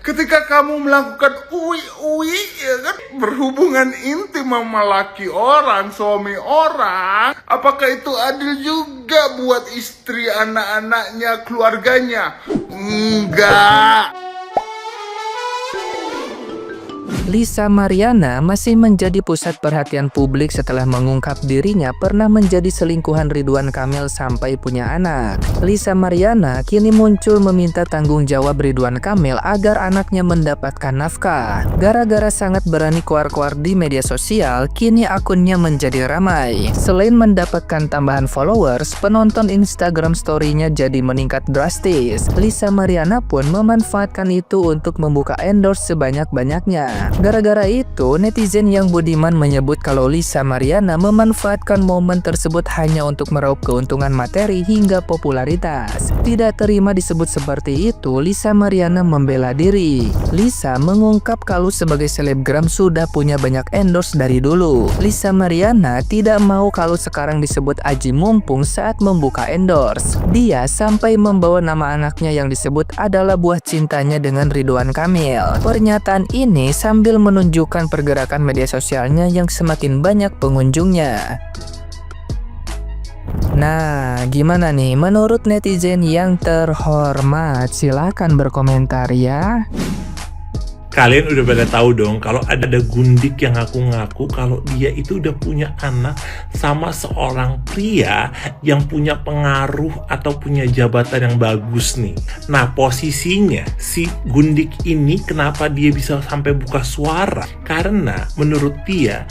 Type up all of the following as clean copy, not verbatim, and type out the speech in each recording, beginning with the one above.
Ketika kamu melakukan ui ya kan, berhubungan intim sama laki orang, suami orang, apakah itu adil juga buat istri, anak-anaknya, keluarganya? Enggak. Lisa Mariana masih menjadi pusat perhatian publik setelah mengungkap dirinya pernah menjadi selingkuhan Ridwan Kamil sampai punya anak. Lisa Mariana kini muncul meminta tanggung jawab Ridwan Kamil agar anaknya mendapatkan nafkah. Gara-gara sangat berani keluar-keluar di media sosial, kini akunnya menjadi ramai. Selain mendapatkan tambahan followers, penonton Instagram story-nya jadi meningkat drastis. Lisa Mariana pun memanfaatkan itu untuk membuka endorse sebanyak-banyaknya. Gara-gara itu, netizen yang budiman menyebut kalau Lisa Mariana memanfaatkan momen tersebut hanya untuk meraup keuntungan materi hingga popularitas. Tidak terima disebut seperti itu, Lisa Mariana membela diri. Lisa mengungkap kalau sebagai selebgram sudah punya banyak endorse dari dulu. Lisa Mariana tidak mau kalau sekarang disebut aji mumpung saat membuka endorse. Dia sampai membawa nama anaknya yang disebut adalah buah cintanya dengan Ridwan Kamil. Pernyataan ini sambil menunjukkan pergerakan media sosialnya yang semakin banyak pengunjungnya. Nah, gimana nih menurut netizen yang terhormat? Silakan berkomentar ya. Kalian udah pada tahu dong kalau ada gundik yang ngaku-ngaku kalau dia itu udah punya anak sama seorang pria yang punya pengaruh atau punya jabatan yang bagus nih. Nah, posisinya si gundik ini kenapa dia bisa sampai buka suara? Karena menurut dia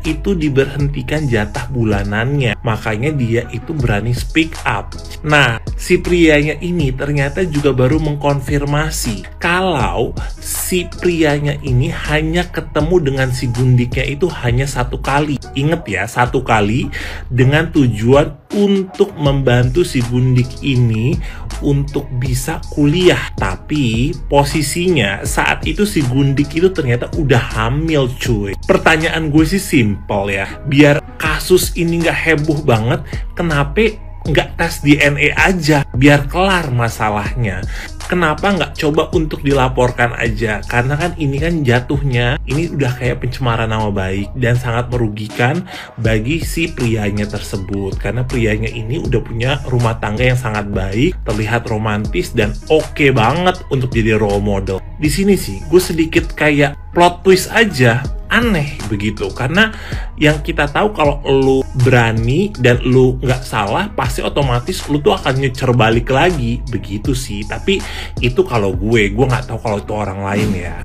itu diberhentikan jatah bulanannya. Makanya dia itu berani speak up. Nah, si prianya ini ternyata juga baru mengkonfirmasi kalau si prianya ini hanya ketemu dengan si gundiknya itu hanya satu kali. Ingat ya, satu kali dengan tujuan untuk membantu si gundik ini untuk bisa kuliah. Tapi posisinya saat itu si gundik itu ternyata udah hamil cuy. Pertanyaan gue sih simpel ya, biar kasus ini nggak heboh banget, kenapa nggak tes DNA aja biar kelar masalahnya? Kenapa nggak coba untuk dilaporkan aja? Karena kan ini kan jatuhnya ini udah kayak pencemaran nama baik dan sangat merugikan bagi si prianya tersebut. Karena prianya ini udah punya rumah tangga yang sangat baik, terlihat romantis dan oke banget untuk jadi role model. Di sini sih gue sedikit kayak plot twist aja. Aneh begitu, karena yang kita tahu kalau lu berani dan lu nggak salah pasti otomatis lu tuh akan nyecer balik lagi begitu sih. Tapi itu kalau gue nggak tahu kalau itu orang lain ya.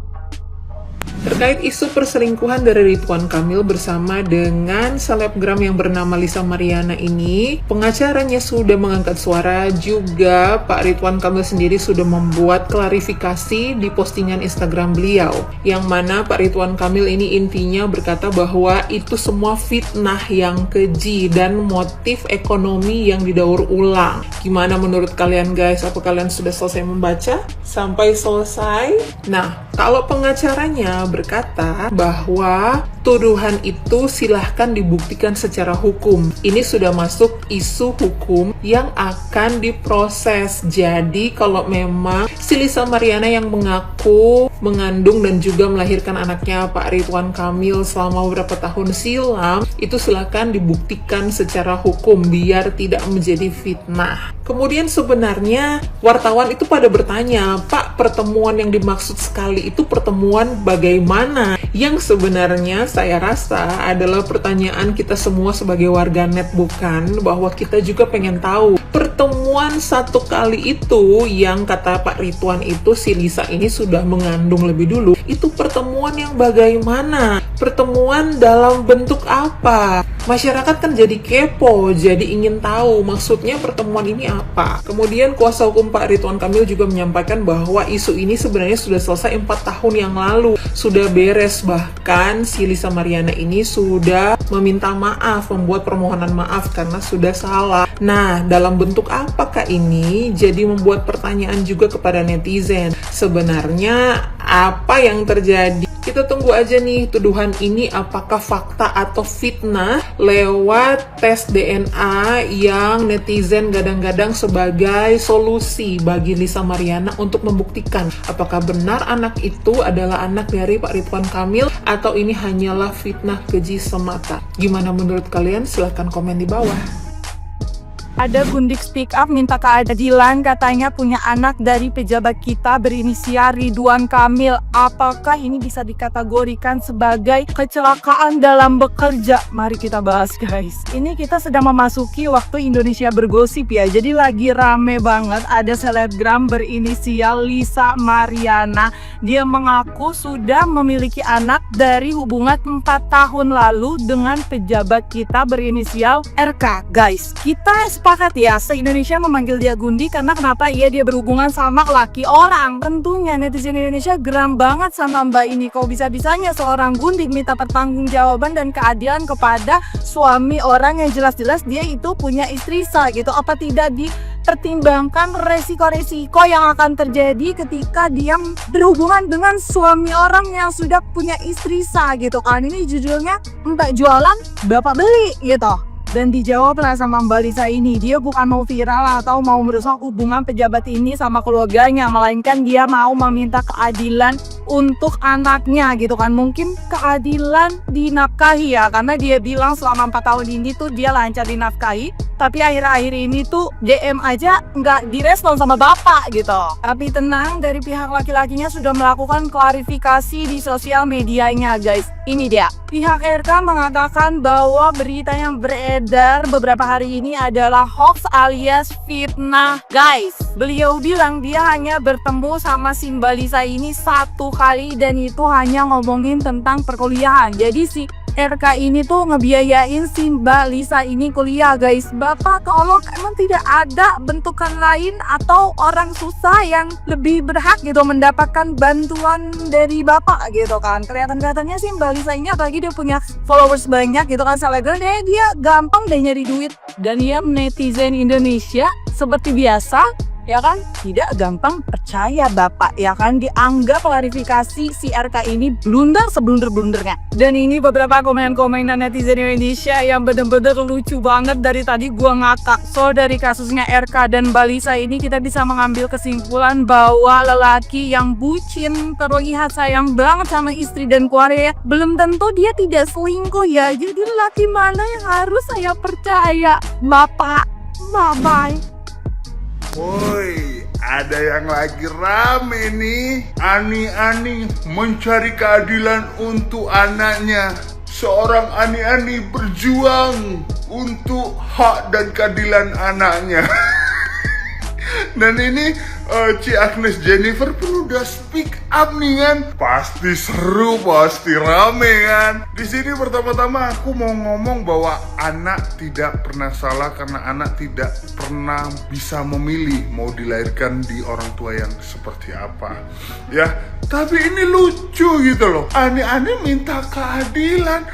Terkait isu perselingkuhan dari Ridwan Kamil bersama dengan selebgram yang bernama Lisa Mariana ini, pengacaranya sudah mengangkat suara, juga Pak Ridwan Kamil sendiri sudah membuat klarifikasi di postingan Instagram beliau, yang mana Pak Ridwan Kamil ini intinya berkata bahwa itu semua fitnah yang keji dan motif ekonomi yang didaur ulang. Gimana menurut kalian guys? Apa kalian sudah selesai membaca sampai selesai? Nah, kalau pengacaranya berkata bahwa tuduhan itu silahkan dibuktikan secara hukum. Ini sudah masuk isu hukum yang akan diproses. Jadi kalau memang si Lisa Mariana yang mengaku mengandung dan juga melahirkan anaknya Pak Ridwan Kamil selama beberapa tahun silam, itu silahkan dibuktikan secara hukum biar tidak menjadi fitnah. Kemudian sebenarnya wartawan itu pada bertanya, Pak, pertemuan yang dimaksud sekali itu pertemuan bagaimana? Yang sebenarnya saya rasa adalah pertanyaan kita semua sebagai warganet, bukan? Bahwa kita juga pengen tahu pertemuan satu kali itu yang kata Pak Ridwan itu si Lisa ini sudah mengandung lebih dulu. Itu pertemuan yang bagaimana? Pertemuan dalam bentuk apa? Masyarakat kan jadi kepo, jadi ingin tahu maksudnya pertemuan ini apa. Kemudian kuasa hukum Pak Ridwan Kamil juga menyampaikan bahwa isu ini sebenarnya sudah selesai 4 tahun yang lalu, sudah beres. Bahkan si Lisa Mariana ini sudah meminta maaf, membuat permohonan maaf karena sudah salah. Nah, dalam bentuk apakah ini? Jadi membuat pertanyaan juga kepada netizen. Sebenarnya apa yang terjadi? Kita tunggu aja nih tuduhan ini apakah fakta atau fitnah lewat tes DNA yang netizen gadang-gadang sebagai solusi bagi Lisa Mariana untuk membuktikan apakah benar anak itu adalah anak dari Pak Ridwan Kamil atau ini hanyalah fitnah keji semata. Gimana menurut kalian? Silahkan komen di bawah. Ada gundik speak up minta keadilan, katanya punya anak dari pejabat kita berinisial Ridwan Kamil. Apakah ini bisa dikategorikan sebagai kecelakaan dalam bekerja? Mari kita bahas guys. Ini kita sedang memasuki waktu Indonesia bergosip ya. Jadi lagi rame banget ada selebgram berinisial Lisa Mariana. Dia mengaku sudah memiliki anak dari hubungan 4 tahun lalu dengan pejabat kita berinisial RK. Guys, kita sepakat ya, se-Indonesia memanggil dia Gundi karena kenapa? Dia berhubungan sama laki orang. Tentunya netizen Indonesia geram banget sama mbak ini. Kok bisa-bisanya seorang Gundi minta pertanggungjawaban dan keadilan kepada suami orang yang jelas-jelas dia itu punya istri sah gitu. Apa tidak dipertimbangkan resiko-resiko yang akan terjadi ketika dia berhubungan dengan suami orang yang sudah punya istri sah gitu kan? Ini judulnya Mbak Jualan Bapak Beli gitu. Dan dijawablah sama Mbak Lisa ini, dia bukan mau viral atau mau merusak hubungan pejabat ini sama keluarganya, melainkan dia mau meminta keadilan untuk anaknya gitu kan. Mungkin keadilan dinafkahi ya, karena dia bilang selama 4 tahun ini tuh dia lancar dinafkahi, tapi akhir-akhir ini tuh DM aja nggak direspon sama bapak gitu. Tapi tenang, dari pihak laki-lakinya sudah melakukan klarifikasi di sosial medianya guys. Ini dia, pihak RK mengatakan bahwa berita yang beredar beberapa hari ini adalah hoax alias fitnah guys. Beliau bilang dia hanya bertemu sama si Mbak Lisa ini 1 kali dan itu hanya ngomongin tentang perkuliahan. Jadi si RK ini tuh ngebiayain si Mbak Lisa ini kuliah guys. Bapak tolong, emang tidak ada bentukan lain atau orang susah yang lebih berhak gitu mendapatkan bantuan dari bapak gitu kan. Kelihatan-kelihatannya sih Mbak Lisa ini apalagi dia punya followers banyak gitu kan, selebgram dia gampang deh nyari duit. Dan dia netizen Indonesia seperti biasa ya kan, tidak gampang percaya bapak ya kan. Dianggap klarifikasi si RK ini blunder seblunder-blundernya. Dan ini beberapa komen-komenan netizen Indonesia yang bener-bener lucu banget. Dari tadi gua ngakak. So dari kasusnya RK dan Mbak Lisa ini kita bisa mengambil kesimpulan bahwa lelaki yang bucin terlihat sayang banget sama istri dan keluarga, belum tentu dia tidak selingkuh ya. Jadi lelaki mana yang harus saya percaya? Bapak, bye-bye. Woi, ada yang lagi rame nih. Ani-Ani mencari keadilan untuk anaknya. Seorang Ani-Ani berjuang untuk hak dan keadilan anaknya. Dan ini Ci Agnes Jennifer pun udah speak up nih kan. Pasti seru, pasti rame kan. Di sini pertama-tama aku mau ngomong bahwa anak tidak pernah salah karena anak tidak pernah bisa memilih mau dilahirkan di orang tua yang seperti apa. Ya, tapi ini lucu gitu loh. Ani-Ani minta keadilan.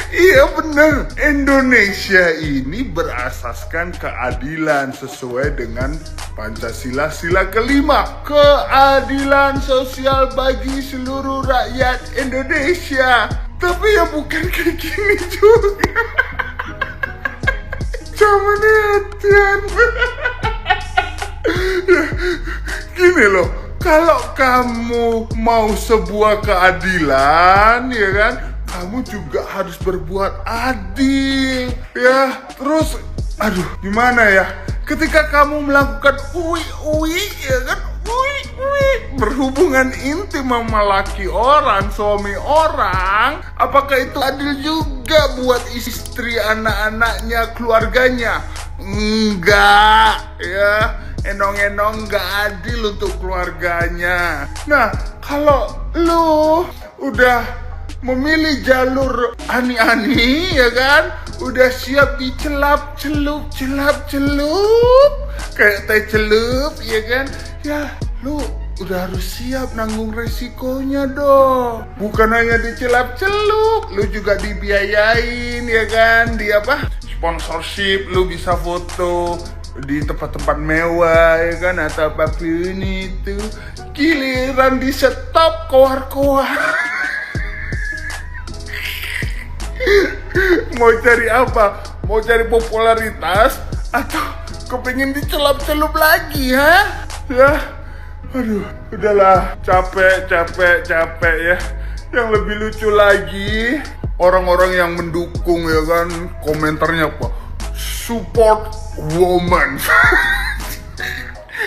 Iya bener, Indonesia ini berasaskan keadilan sesuai dengan Pancasila sila kelima. Keadilan sosial bagi seluruh rakyat Indonesia. Tapi ya bukan kayak gini juga. Zaman hatian. Gini loh, kalau kamu mau sebuah keadilan ya kan, kamu juga harus berbuat adil ya. Terus aduh gimana ya, ketika kamu melakukan ui ya kan, ui berhubungan intim sama laki orang, suami orang, apakah itu adil juga buat istri, anak-anaknya, keluarganya? Enggak ya, enong-enong nggak adil untuk keluarganya. Nah kalau lu udah memilih jalur Ani-Ani ya kan, udah siap dicelap-celup kayak teh celup ya kan, ya lu udah harus siap nanggung resikonya dong. Bukan hanya dicelap-celup, lu juga dibiayain ya kan, di apa, sponsorship, lu bisa foto di tempat-tempat mewah ya kan, atau apapun itu, giliran di stop koar-koar. Mau cari apa? Mau cari popularitas atau kepingin dicelup-celup lagi, ha? Ya, aduh, udahlah, capek ya. Yang lebih lucu lagi, orang-orang yang mendukung ya kan, komentarnya apa? Support woman.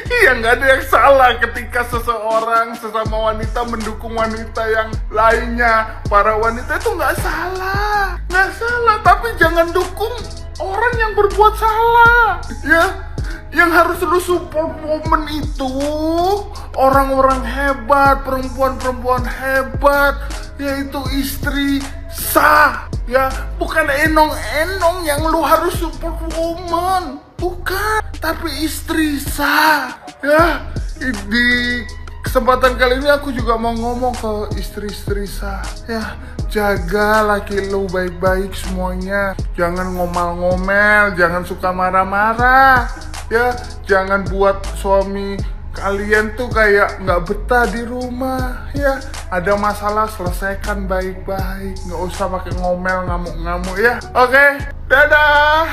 Iya, nggak ada yang salah ketika seseorang, sesama wanita mendukung wanita yang lainnya. Para wanita itu nggak salah, tapi jangan dukung orang yang berbuat salah, ya. Yang harus lu support woman itu orang-orang hebat, perempuan-perempuan hebat, yaitu istri sah, ya. Bukan enong-enong yang lu harus support woman, bukan, tapi istri sah, ya. Di kesempatan kali ini aku juga mau ngomong ke istri-istri sah, ya. Jaga laki lu baik-baik semuanya. Jangan ngomel-ngomel, jangan suka marah-marah, ya. Jangan buat suami kalian tuh kayak nggak betah di rumah, ya. Ada masalah selesaikan baik-baik, nggak usah pakai ngomel, ngamuk-ngamuk, ya. Oke, dadah.